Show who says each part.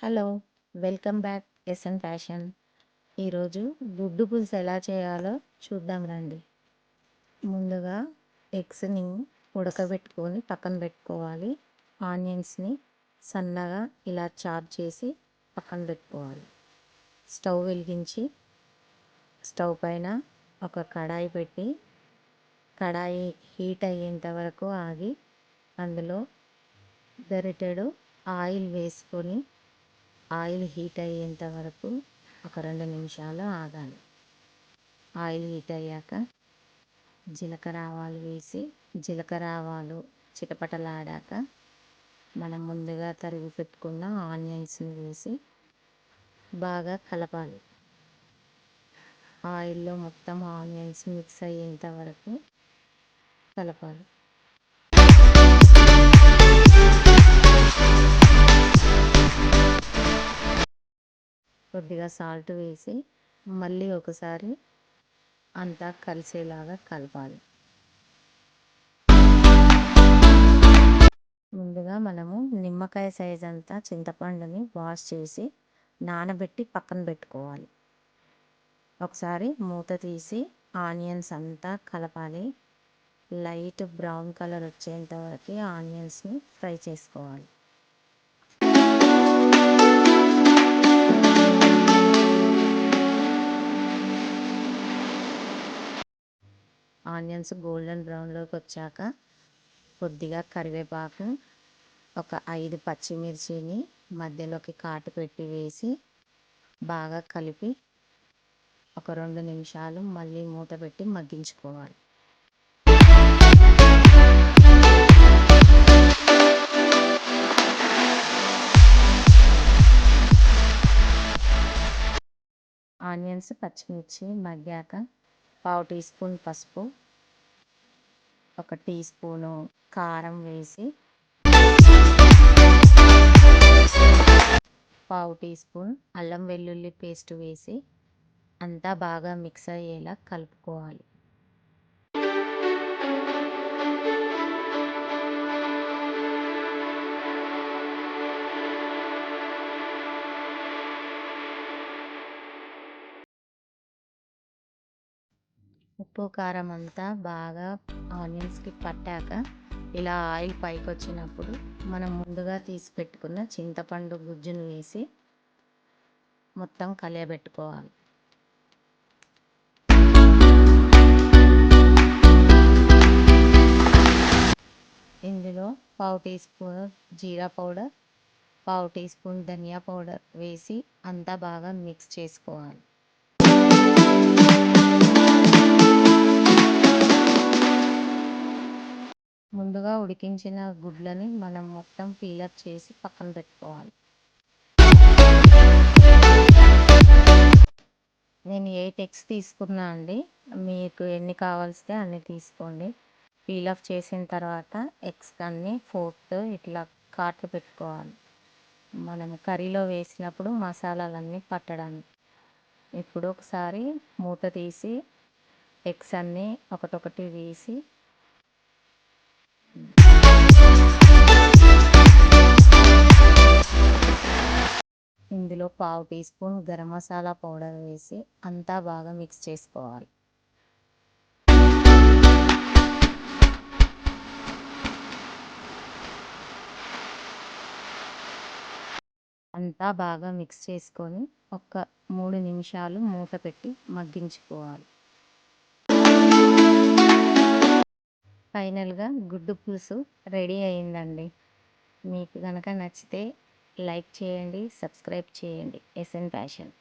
Speaker 1: Hello, welcome back SN fashion. ఈరోజు గుడ్డు పులుసు ఎలా చేయాలో చూద్దాం రండి. ముందుగా ఎగ్స్ని ఉడకబెట్టుకొని పక్కన పెట్టుకోవాలి. ఆనియన్స్ని సన్నగా ఇలా చాప్ చేసి పక్కన పెట్టుకోవాలి. స్టవ్ వెలిగించి స్టవ్ పైన ఒక కడాయి పెట్టి కడాయి హీట్ అయ్యేంత వరకు ఆగి అందులో గరిటెడు ఆయిల్ వేసుకొని ఆయిల్ హీట్ అయ్యేంత వరకు ఒక 2 నిమిషాలు ఆగాలి. ఆయిల్ హీట్ అయ్యాక జీలకర్ర ఆవాలు వేసి జీలకర్ర ఆవాలు చిటపటలాడాక మనం ముందుగా తరిగి పెట్టుకున్న ఆనియన్స్ని వేసి బాగా కలపాలి. ఆయిల్లో మొత్తం ఆనియన్స్ మిక్స్ అయ్యేంత వరకు కలపాలి. కొద్దిగా సాల్ట్ వేసి మళ్ళీ ఒకసారి అంతా కలిసేలాగా కలపాలి. ముందుగా మనము నిమ్మకాయ సైజ్ అంతా చింతపండుని వాష్ చేసి నానబెట్టి పక్కన పెట్టుకోవాలి. ఒకసారి మూత తీసి ఆనియన్స్ అంతా కలపాలి. లైట్ బ్రౌన్ కలర్ వచ్చేంత వరకు ఆనియన్స్ని ఫ్రై చేసుకోవాలి. ఆనియన్స్ గోల్డెన్ బ్రౌన్లోకి వచ్చాక కొద్దిగా కరివేపాకు, ఒక 5 పచ్చిమిర్చిని మధ్యలోకి కాటు పెట్టి వేసి బాగా కలిపి ఒక 2 నిమిషాలు మళ్ళీ మూత పెట్టి మగ్గించుకోవాలి. ఆనియన్స్ పచ్చిమిర్చి మగ్గాక 1/2 టీ స్పూన్ పసుపు, 1 టీ స్పూను కారం వేసి 1/2 టీ స్పూన్ అల్లం వెల్లుల్లి పేస్ట్ వేసి అంతా బాగా మిక్స్ అయ్యేలా కలుపుకోవాలి. ఉప్పు కారం అంతా బాగా ఆనియన్స్కి పట్టాక ఇలా ఆయిల్ పైకి వచ్చినప్పుడు మనం ముందుగా తీసి పెట్టుకున్న చింతపండు గుజ్జును వేసి మొత్తం కలియబెట్టుకోవాలి. ఇందులో 1/2 టీ స్పూన్ జీరా పౌడర్, 1/2 టీ స్పూన్ ధనియా పౌడర్ వేసి అంతా బాగా మిక్స్ చేసుకోవాలి. ముందుగా ఉడికించిన గుడ్లని మనం మొత్తం పీలప్ చేసి పక్కన పెట్టుకోవాలి. నేను 8 ఎగ్స్ తీసుకున్నా అండి. మీకు ఎన్ని కావాల్సితే అన్ని తీసుకోండి. పీల్ ఆఫ్ చేసిన తర్వాత ఎగ్స్ అన్ని ఫోర్క్తో ఇట్లా కాట్లు పెట్టుకోవాలి. మనం కర్రీలో వేసినప్పుడు మసాలాలన్నీ పట్టడానికి. ఇప్పుడు ఒకసారి మూత తీసి ఎగ్స్ అన్నీ ఒకటొకటి వేసి ఇందులో 1/2 teaspoon garam masala powder వేసి అంతా బాగా మిక్స్ చేసుకోవాలి. అంతా బాగా మిక్స్ చేసుకొని ఒక 3 నిమిషాలు మూత పెట్టి మగ్గించుకోవాలి. ఫైనల్గా గుడ్డు పులుసు రెడీ అయిందండి. మీకు కనుక నచ్చితే లైక్ చేయండి, సబ్స్క్రైబ్ చేయండి. SN fashion.